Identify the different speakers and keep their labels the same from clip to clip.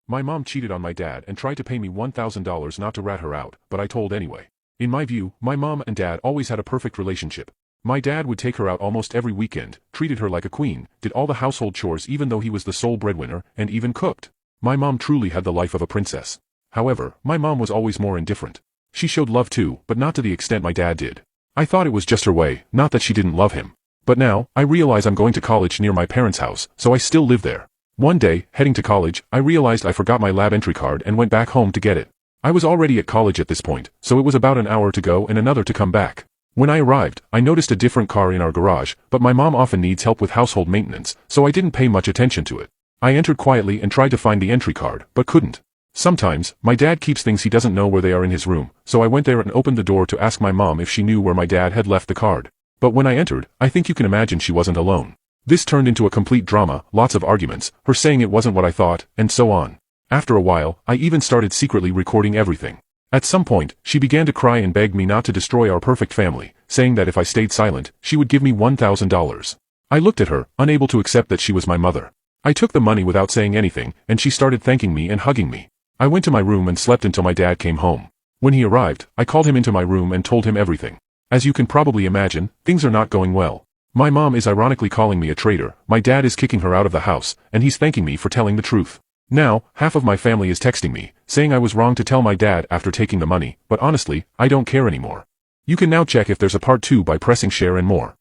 Speaker 1: My mom cheated on my dad and tried to pay me $1,000 not to rat her out, but I told anyway. In my view, my mom and dad always had a perfect relationship. My dad would take her out almost every weekend, treated her like a queen, did all the household chores even though he was the sole breadwinner, and even cooked. My mom truly had the life of a princess. However, my mom was always more indifferent. She showed love too, but not to the extent my dad did. I thought it was just her way, not that she didn't love him. But now, I realize I'm going to college near my parents' house, so I still live there. One day, heading to college, I realized I forgot my lab entry card and went back home to get it. I was already at college at this point, so it was about an hour to go and another to come back. When I arrived, I noticed a different car in our garage, but my mom often needs help with household maintenance, so I didn't pay much attention to it. I entered quietly and tried to find the entry card, but couldn't. Sometimes, my dad keeps things he doesn't know where they are in his room, so I went there and opened the door to ask my mom if she knew where my dad had left the card. But when I entered, I think you can imagine she wasn't alone. This turned into a complete drama, lots of arguments, her saying it wasn't what I thought, and so on. After a while, I even started secretly recording everything. At some point, she began to cry and beg me not to destroy our perfect family, saying that if I stayed silent, she would give me $1,000. I looked at her, unable to accept that she was my mother. I took the money without saying anything, and she started thanking me and hugging me. I went to my room and slept until my dad came home. When he arrived, I called him into my room and told him everything. As you can probably imagine, things are not going well. My mom is ironically calling me a traitor, my dad is kicking her out of the house, and he's thanking me for telling the truth. Now, half of my family is texting me, saying I was wrong to tell my dad after taking the money, but honestly, I don't care anymore. You can now check if there's a part 2 by pressing share and more.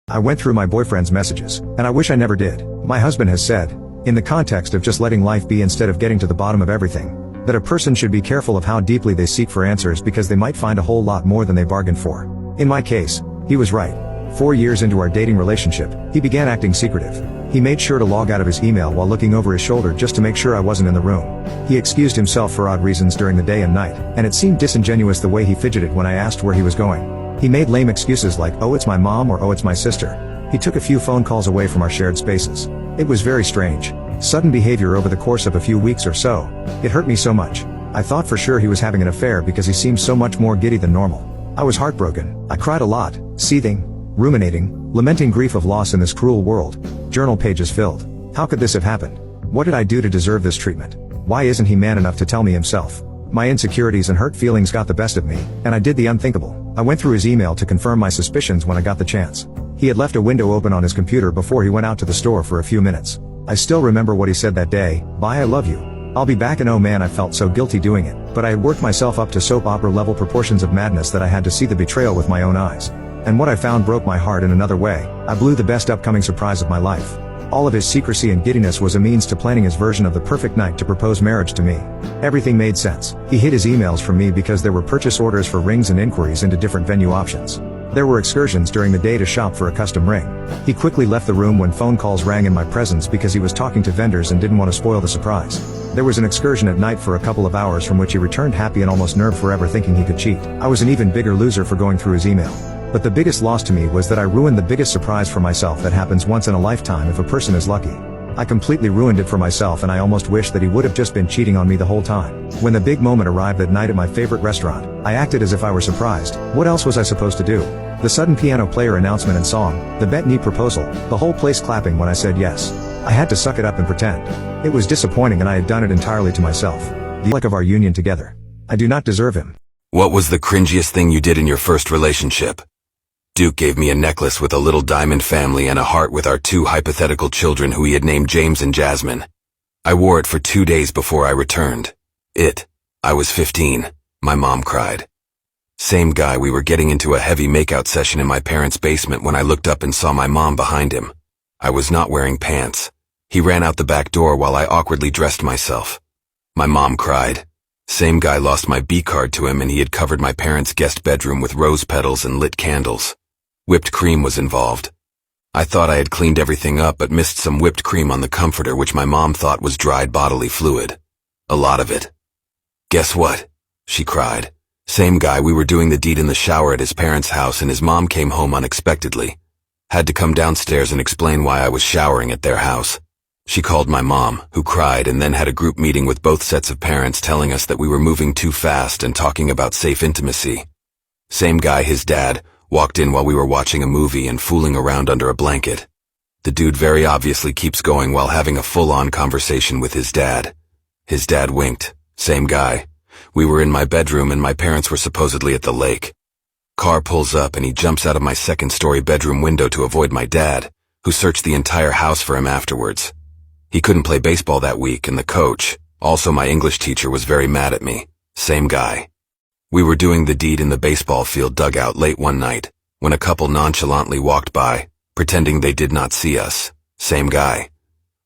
Speaker 2: I went through my boyfriend's messages, and I wish I never did. My husband has said, in the context of just letting life be instead of getting to the bottom of everything, that a person should be careful of how deeply they seek for answers because they might find a whole lot more than they bargained for. In my case, he was right. 4 years into our dating relationship, he began acting secretive. He made sure to log out of his email while looking over his shoulder just to make sure I wasn't in the room. He excused himself for odd reasons during the day and night, and it seemed disingenuous the way he fidgeted when I asked where he was going. He made lame excuses like, oh it's my mom or oh it's my sister. He took a few phone calls away from our shared spaces. It was very strange. Sudden behavior over the course of a few weeks or so. It hurt me so much. I thought for sure he was having an affair because he seemed so much more giddy than normal. I was heartbroken. I cried a lot, seething, ruminating, lamenting grief of loss in this cruel world. Journal pages filled. How could this have happened? What did I do to deserve this treatment? Why isn't he man enough to tell me himself? My insecurities and hurt feelings got the best of me, and I did the unthinkable. I went through his email to confirm my suspicions when I got the chance. He had left a window open on his computer before he went out to the store for a few minutes. I still remember what he said that day, "Bye, I love you. I'll be back," and oh man, I felt so guilty doing it. But I had worked myself up to soap opera level proportions of madness that I had to see the betrayal with my own eyes. And what I found broke my heart in another way. I blew the best upcoming surprise of my life. All of his secrecy and giddiness was a means to planning his version of the perfect night to propose marriage to me. Everything made sense. He hid his emails from me because there were purchase orders for rings and inquiries into different venue options. There were excursions during the day to shop for a custom ring. He quickly left the room when phone calls rang in my presence because he was talking to vendors and didn't want to spoil the surprise. There was an excursion at night for a couple of hours from which he returned happy and almost nerve forever thinking he could cheat. I was an even bigger loser for going through his email. But the biggest loss to me was that I ruined the biggest surprise for myself that happens once in a lifetime if a person is lucky. I completely ruined it for myself and I almost wish that he would have just been cheating on me the whole time. When the big moment arrived that night at my favorite restaurant, I acted as if I were surprised. What else was I supposed to do? The sudden piano player announcement and song, the bet-knee proposal, the whole place clapping when I said yes. I had to suck it up and pretend. It was disappointing and I had done it entirely to myself. The lack of our union together. I do not deserve him.
Speaker 3: What was the cringiest thing you did in your first relationship? Duke gave me a necklace with a little diamond family and a heart with our 2 hypothetical children who he had named James and Jasmine. I wore it for 2 days before I returned. I was 15. My mom cried. Same guy, we were getting into a heavy makeout session in my parents' basement when I looked up and saw my mom behind him. I was not wearing pants. He ran out the back door while I awkwardly dressed myself. My mom cried. Same guy, lost my B card to him and he had covered my parents' guest bedroom with rose petals and lit candles. Whipped cream was involved. I thought I had cleaned everything up but missed some whipped cream on the comforter which my mom thought was dried bodily fluid. A lot of it. Guess what? She cried. Same guy, we were doing the deed in the shower at his parents' house and his mom came home unexpectedly. Had to come downstairs and explain why I was showering at their house. She called my mom, who cried, and then had a group meeting with both sets of parents telling us that we were moving too fast and talking about safe intimacy. Same guy, his dad, walked in while we were watching a movie and fooling around under a blanket. The dude very obviously keeps going while having a full-on conversation with his dad. His dad winked. Same guy. We were in my bedroom and my parents were supposedly at the lake. Car pulls up and he jumps out of my second-story bedroom window to avoid my dad, who searched the entire house for him afterwards. He couldn't play baseball that week, and the coach, also my English teacher, was very mad at me. Same guy. We were doing the deed in the baseball field dugout late one night, when a couple nonchalantly walked by, pretending they did not see us. Same guy.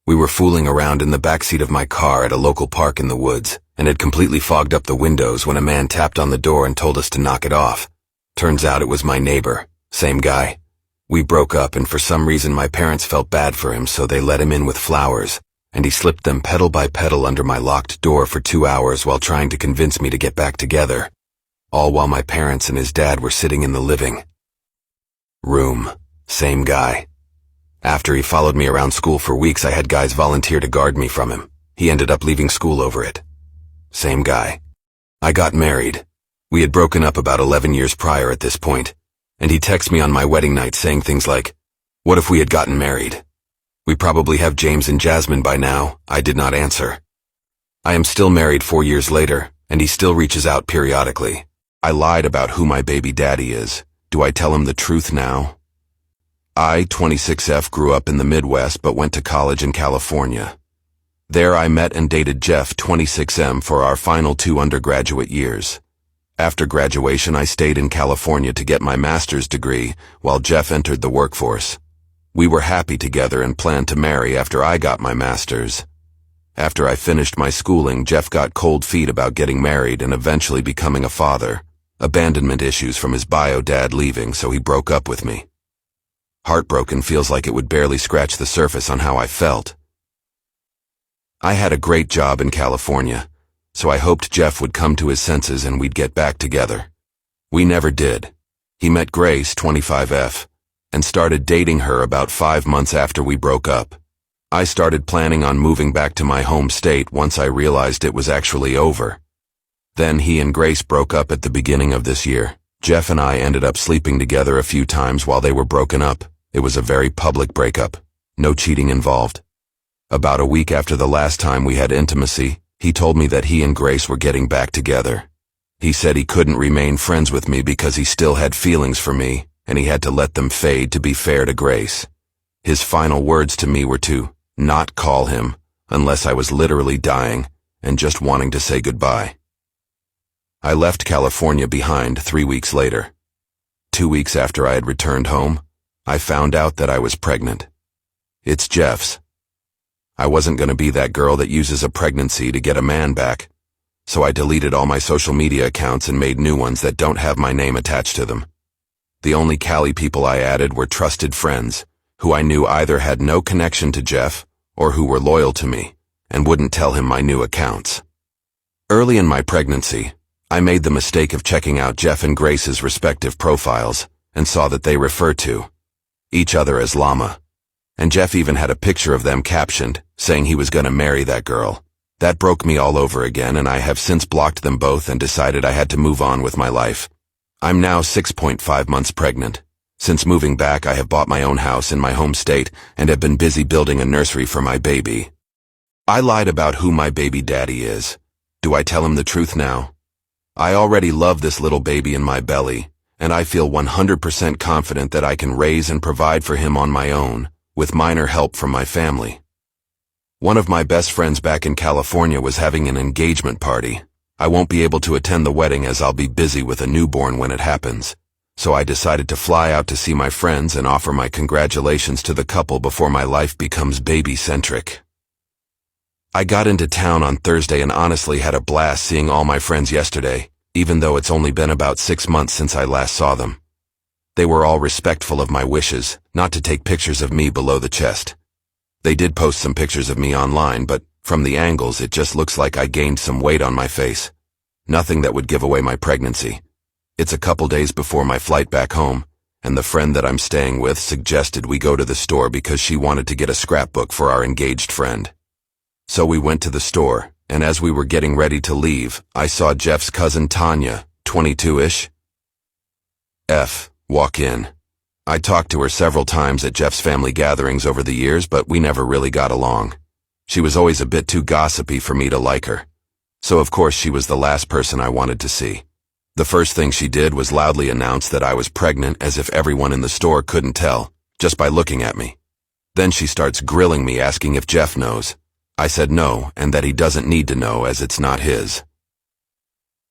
Speaker 3: We were fooling around in the backseat of my car at a local park in the woods, and had completely fogged up the windows when a man tapped on the door and told us to knock it off. Turns out it was my neighbor. Same guy. We broke up, and for some reason my parents felt bad for him, so they let him in with flowers, and he slipped them petal by petal under my locked door for 2 hours while trying to convince me to get back together. All while my parents and his dad were sitting in the living room. Same guy. After he followed me around school for weeks, I had guys volunteer to guard me from him. He ended up leaving school over it. Same guy. I got married. We had broken up about 11 years prior at this point, and he texted me on my wedding night saying things like, "What if we had gotten married? We probably have James and Jasmine by now." I did not answer. I am still married 4 years later, and he still reaches out periodically. I lied about who my baby daddy is. Do I tell him the truth now? I, 26F, grew up in the Midwest but went to college in California. There I met and dated Jeff, 26M, for our final 2 undergraduate years. After graduation, I stayed in California to get my master's degree, while Jeff entered the workforce. We were happy together and planned to marry after I got my master's. After I finished my schooling, Jeff got cold feet about getting married and eventually becoming a father. Abandonment issues from his bio dad leaving, so he broke up with me. Heartbroken feels like it would barely scratch the surface on how I felt. I had a great job in California, so I hoped Jeff would come to his senses and we'd get back together. We never did. He met Grace, 25F, and started dating her about 5 months after we broke up. I started planning on moving back to my home state once I realized it was actually over. Then he and Grace broke up at the beginning of this year. Jeff and I ended up sleeping together a few times while they were broken up. It was a very public breakup. No cheating involved. About a week after the last time we had intimacy, he told me that he and Grace were getting back together. He said he couldn't remain friends with me because he still had feelings for me, and he had to let them fade to be fair to Grace. His final words to me were to not call him unless I was literally dying and just wanting to say goodbye. I left California behind 3 weeks later. 2 weeks after I had returned home, I found out that I was pregnant. It's Jeff's. I wasn't going to be that girl that uses a pregnancy to get a man back, so I deleted all my social media accounts and made new ones that don't have my name attached to them. The only Cali people I added were trusted friends, who I knew either had no connection to Jeff or who were loyal to me and wouldn't tell him my new accounts. Early in my pregnancy, I made the mistake of checking out Jeff and Grace's respective profiles and saw that they refer to each other as Llama. And Jeff even had a picture of them captioned, saying he was going to marry that girl. That broke me all over again, and I have since blocked them both and decided I had to move on with my life. I'm now 6.5 months pregnant. Since moving back, I have bought my own house in my home state and have been busy building a nursery for my baby. I lied about who my baby daddy is. Do I tell him the truth now? I already love this little baby in my belly, and I feel 100% confident that I can raise and provide for him on my own, with minor help from my family. One of my best friends back in California was having an engagement party. I won't be able to attend the wedding as I'll be busy with a newborn when it happens, so I decided to fly out to see my friends and offer my congratulations to the couple before my life becomes baby-centric. I got into town on Thursday and honestly had a blast seeing all my friends yesterday, even though it's only been about 6 months since I last saw them. They were all respectful of my wishes, not to take pictures of me below the chest. They did post some pictures of me online, but from the angles it just looks like I gained some weight on my face. Nothing that would give away my pregnancy. It's a couple days before my flight back home, and the friend that I'm staying with suggested we go to the store because she wanted to get a scrapbook for our engaged friend. So we went to the store, and as we were getting ready to leave, I saw Jeff's cousin Tanya, 22-ish, walk in. I talked to her several times at Jeff's family gatherings over the years, but we never really got along. She was always a bit too gossipy for me to like her. So of course she was the last person I wanted to see. The first thing she did was loudly announce that I was pregnant, as if everyone in the store couldn't tell, just by looking at me. Then she starts grilling me, asking if Jeff knows. I said no, and that he doesn't need to know as it's not his.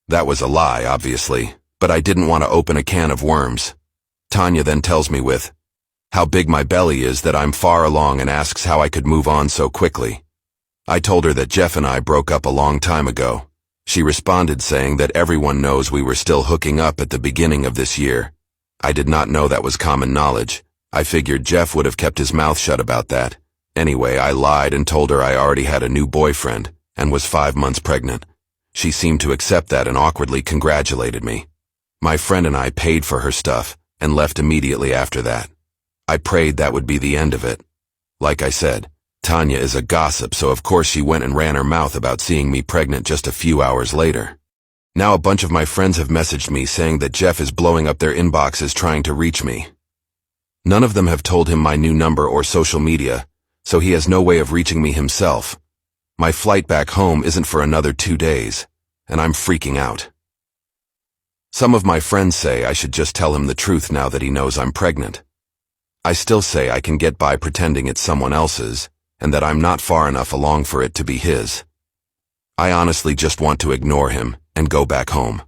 Speaker 3: That was a lie, obviously, but I didn't want to open a can of worms. Tanya then tells me with how big my belly is that I'm far along and asks how I could move on so quickly. I told her that Jeff and I broke up a long time ago. She responded saying that everyone knows we were still hooking up at the beginning of this year. I did not know that was common knowledge. I figured Jeff would have kept his mouth shut about that. Anyway, I lied and told her I already had a new boyfriend and was 5 months pregnant. She seemed to accept that and awkwardly congratulated me. My friend and I paid for her stuff and left immediately after that. I prayed that would be the end of it. Like I said, Tanya is a gossip, so of course she went and ran her mouth about seeing me pregnant just a few hours later. Now a bunch of my friends have messaged me saying that Jeff is blowing up their inboxes trying to reach me. None of them have told him my new number or social media, so he has no way of reaching me himself. My flight back home isn't for another 2 days, and I'm freaking out. Some of my friends say I should just tell him the truth now that he knows I'm pregnant. I still say I can get by pretending it's someone else's, and that I'm not far enough along for it to be his. I honestly just want to ignore him and go back home.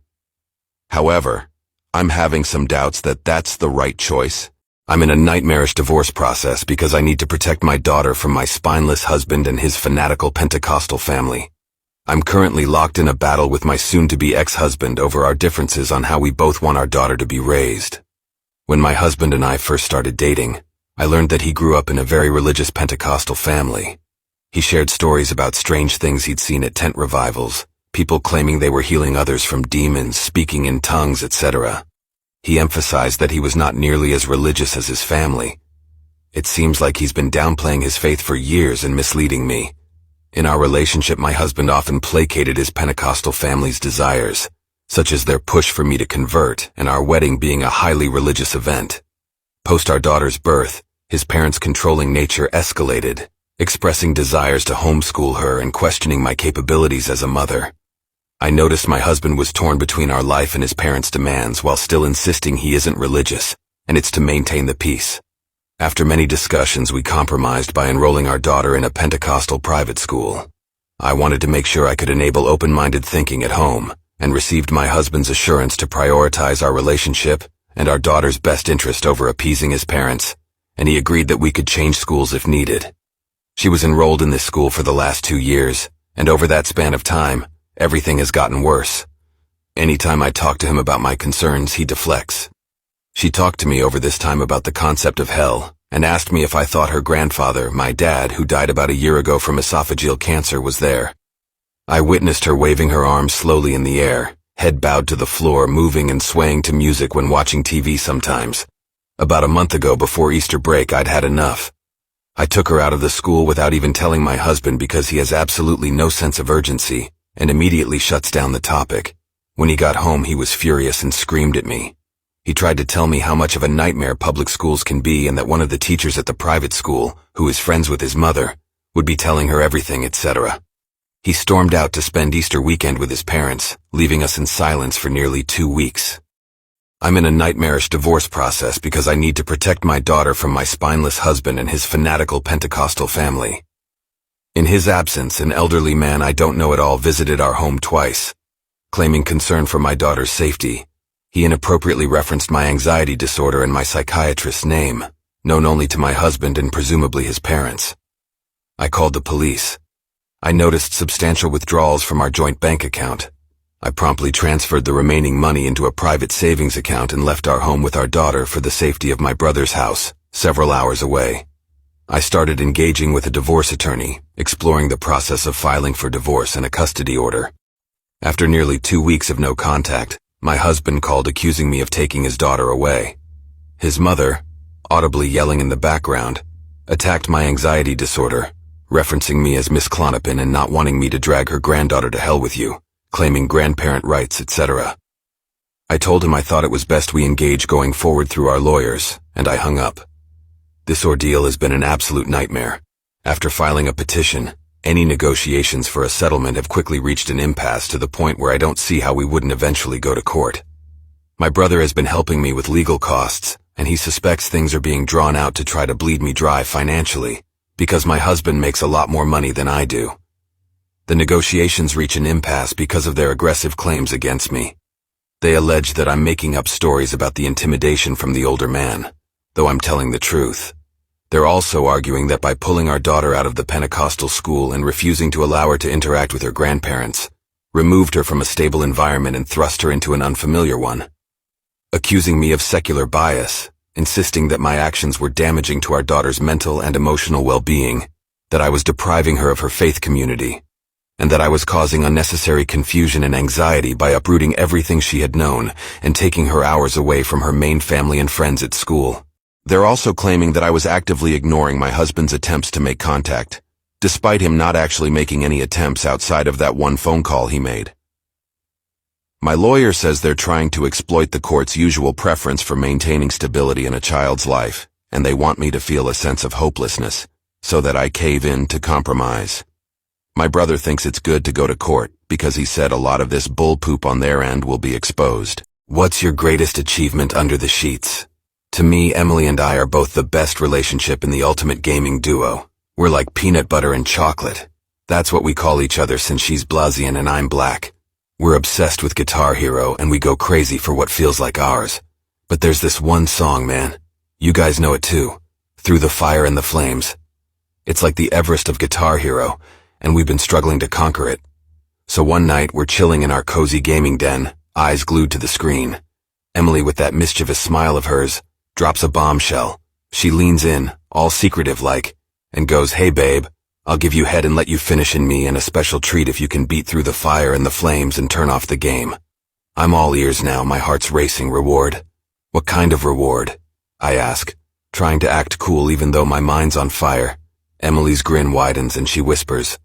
Speaker 3: However, I'm having some doubts that that's the right choice. I'm in a nightmarish divorce process because I need to protect my daughter from my spineless husband and his fanatical Pentecostal family. I'm currently locked in a battle with my soon-to-be ex-husband over our differences on how we both want our daughter to be raised. When my husband and I first started dating, I learned that he grew up in a very religious Pentecostal family. He shared stories about strange things he'd seen at tent revivals, people claiming they were healing others from demons, speaking in tongues, etc. He emphasized that he was not nearly as religious as his family. It seems like he's been downplaying his faith for years and misleading me. In our relationship, my husband often placated his Pentecostal family's desires, such as their push for me to convert and our wedding being a highly religious event. Post our daughter's birth, his parents' controlling nature escalated, expressing desires to homeschool her and questioning my capabilities as a mother. I noticed my husband was torn between our life and his parents' demands while still insisting he isn't religious, and it's to maintain the peace. After many discussions, we compromised by enrolling our daughter in a Pentecostal private school. I wanted to make sure I could enable open-minded thinking at home, and received my husband's assurance to prioritize our relationship and our daughter's best interest over appeasing his parents, and he agreed that we could change schools if needed. She was enrolled in this school for the last 2 years, and over that span of time, everything has gotten worse. Anytime I talk to him about my concerns, he deflects. She talked to me over this time about the concept of hell, and asked me if I thought her grandfather, my dad, who died about a year ago from esophageal cancer, was there. I witnessed her waving her arms slowly in the air, head bowed to the floor, moving and swaying to music when watching TV sometimes. About a month ago, before Easter break, I'd had enough. I took her out of the school without even telling my husband because he has absolutely no sense of urgency and immediately shuts down the topic. When he got home, he was furious and screamed at me. He tried to tell me how much of a nightmare public schools can be and that one of the teachers at the private school, who is friends with his mother, would be telling her everything, etc. He stormed out to spend Easter weekend with his parents, leaving us in silence for nearly 2 weeks. I'm in a nightmarish divorce process because I need to protect my daughter from my spineless husband and his fanatical Pentecostal family. In his absence, an elderly man I don't know at all visited our home twice. Claiming concern for my daughter's safety, he inappropriately referenced my anxiety disorder and my psychiatrist's name, known only to my husband and presumably his parents. I called the police. I noticed substantial withdrawals from our joint bank account. I promptly transferred the remaining money into a private savings account and left our home with our daughter for the safety of my brother's house, several hours away. I started engaging with a divorce attorney, exploring the process of filing for divorce and a custody order. After nearly 2 weeks of no contact, my husband called accusing me of taking his daughter away. His mother, audibly yelling in the background, attacked my anxiety disorder, referencing me as Miss Clonopin and not wanting me to drag her granddaughter to hell with you, claiming grandparent rights, etc. I told him I thought it was best we engage going forward through our lawyers, and I hung up. This ordeal has been an absolute nightmare. After filing a petition, Any negotiations for a settlement have quickly reached an impasse to the point where I don't see how we wouldn't eventually go to court. My brother has been helping me with legal costs, and he suspects things are being drawn out to try to bleed me dry financially, because my husband makes a lot more money than I do. The negotiations reach an impasse because of their aggressive claims against me. They allege that I'm making up stories about the intimidation from the older man, though I'm telling the truth. They're also arguing that by pulling our daughter out of the Pentecostal school and refusing to allow her to interact with her grandparents, removed her from a stable environment and thrust her into an unfamiliar one. Accusing me of secular bias, insisting that my actions were damaging to our daughter's mental and emotional well-being, that I was depriving her of her faith community, and that I was causing unnecessary confusion and anxiety by uprooting everything she had known and taking her hours away from her main family and friends at school. They're also claiming that I was actively ignoring my husband's attempts to make contact, despite him not actually making any attempts outside of that one phone call he made. My lawyer says they're trying to exploit the court's usual preference for maintaining stability in a child's life, and they want me to feel a sense of hopelessness, so that I cave in to compromise. My brother thinks it's good to go to court, because he said a lot of this bull poop on their end will be exposed. What's your greatest achievement under the sheets? To me, Emily and I are both the best relationship in the ultimate gaming duo. We're like peanut butter and chocolate. That's what we call each other since she's Blasian and I'm black. We're obsessed with Guitar Hero and we go crazy for what feels like ours. But there's this one song, man. You guys know it too. Through the Fire and the Flames. It's like the Everest of Guitar Hero, and we've been struggling to conquer it. So one night, we're chilling in our cozy gaming den, eyes glued to the screen. Emily, with that mischievous smile of hers, drops a bombshell. She leans in, all secretive-like, and goes, "Hey babe, I'll give you head and let you finish in me and a special treat if you can beat through the fire and the flames and turn off the game." I'm all ears now, my heart's racing. Reward? What kind of reward? I ask, trying to act cool even though my mind's on fire. Emily's grin widens and she whispers,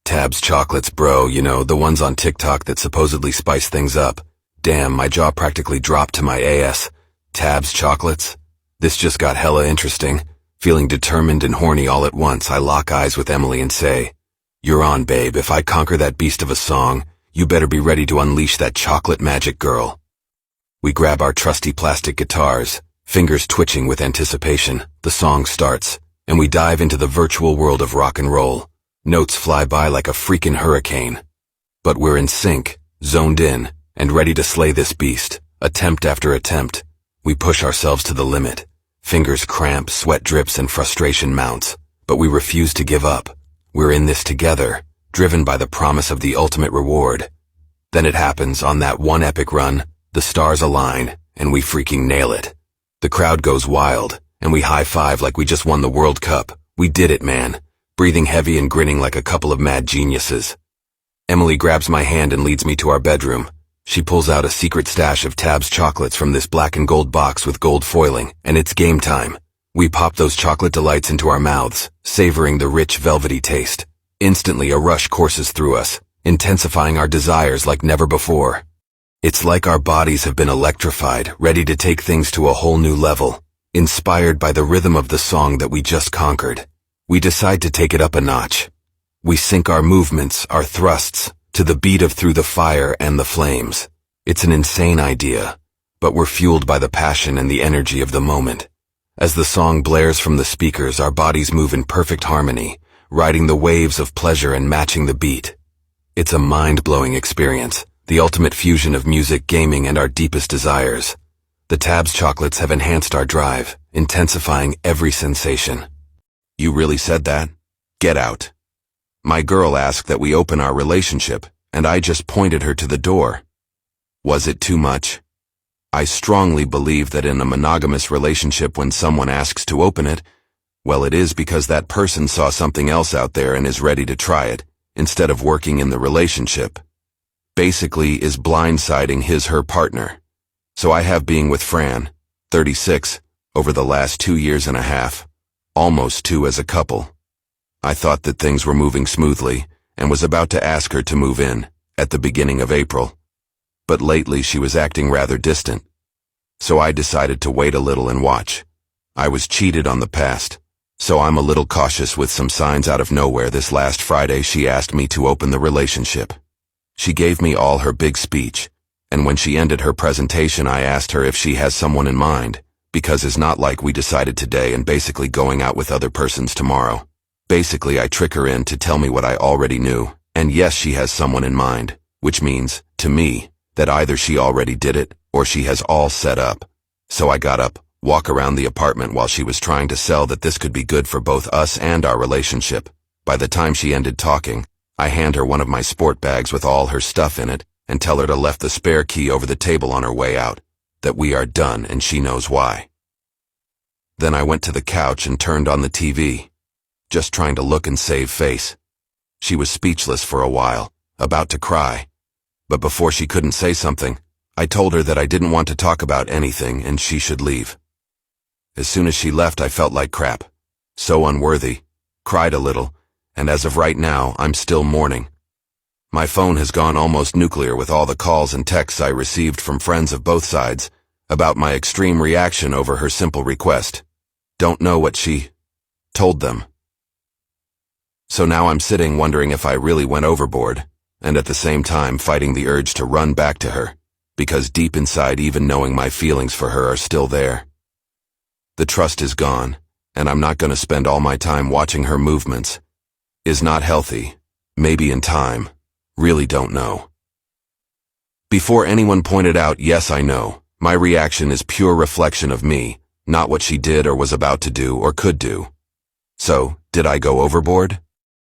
Speaker 3: "Tabs chocolates, bro, you know, the ones on TikTok that supposedly spice things up." Damn, my jaw practically dropped to my ass. Tabs chocolates? This just got hella interesting. Feeling determined and horny all at once, I lock eyes with Emily and say, "You're on, babe. If I conquer that beast of a song, you better be ready to unleash that chocolate magic, girl." We grab our trusty plastic guitars, fingers twitching with anticipation. The song starts, and we dive into the virtual world of rock and roll. Notes fly by like a freaking hurricane. But we're in sync, zoned in, and ready to slay this beast. Attempt after attempt, we push ourselves to the limit. Fingers cramp, sweat drips, and frustration mounts. But we refuse to give up. We're in this together, driven by the promise of the ultimate reward. Then it happens, on that one epic run, the stars align, and we freaking nail it. The crowd goes wild, and we high-five like we just won the World Cup. We did it, man. Breathing heavy and grinning like a couple of mad geniuses. Emily grabs my hand and leads me to our bedroom. She pulls out a secret stash of Tabs chocolates from this black and gold box with gold foiling, and it's game time. We pop those chocolate delights into our mouths, savoring the rich, velvety taste. Instantly, a rush courses through us, intensifying our desires like never before. It's like our bodies have been electrified, ready to take things to a whole new level. Inspired by the rhythm of the song that we just conquered, we decide to take it up a notch. We sync our movements, our thrusts, to the beat of Through the Fire and the Flames. It's an insane idea, but we're fueled by the passion and the energy of the moment. As the song blares from the speakers, our bodies move in perfect harmony, riding the waves of pleasure and matching the beat. It's a mind-blowing experience, the ultimate fusion of music, gaming, and our deepest desires. The Tabs chocolates have enhanced our drive, intensifying every sensation. "You really said that? Get out." My girl asked that we open our relationship, and I just pointed her to the door. Was it too much? I strongly believe that in a monogamous relationship, when someone asks to open it, well, it is because that person saw something else out there and is ready to try it, instead of working in the relationship. Basically is blindsiding her partner. So I have been with Fran, 36, over the last 2 years and a half, almost 2 as a couple. I thought that things were moving smoothly, and was about to ask her to move in, at the beginning of April. But lately she was acting rather distant. So I decided to wait a little and watch. I was cheated on the past, So I'm a little cautious with some signs out of nowhere. This last Friday she asked me to open the relationship. She gave me all her big speech, and when she ended her presentation I asked her if she has someone in mind, because it's not like we decided today and basically going out with other persons tomorrow. Basically I trick her in to tell me what I already knew, and yes, she has someone in mind, which means, to me, that either she already did it, or she has all set up. So I got up, walk around the apartment while she was trying to sell that this could be good for both us and our relationship. By the time she ended talking, I hand her one of my sport bags with all her stuff in it, and tell her to left the spare key over the table on her way out, that we are done and she knows why. Then I went to the couch and turned on the TV, just trying to look and save face. She was speechless for a while, about to cry. But before she couldn't say something, I told her that I didn't want to talk about anything and she should leave. As soon as she left I felt like crap. So unworthy, cried a little, and as of right now I'm still mourning. My phone has gone almost nuclear with all the calls and texts I received from friends of both sides about my extreme reaction over her simple request. Don't know what she told them. So now I'm sitting wondering if I really went overboard, and at the same time fighting the urge to run back to her, because deep inside even knowing my feelings for her are still there. The trust is gone, and I'm not going to spend all my time watching her movements. Is not healthy, maybe in time, really don't know. Before anyone pointed out, yes I know, my reaction is pure reflection of me, not what she did or was about to do or could do. So, did I go overboard?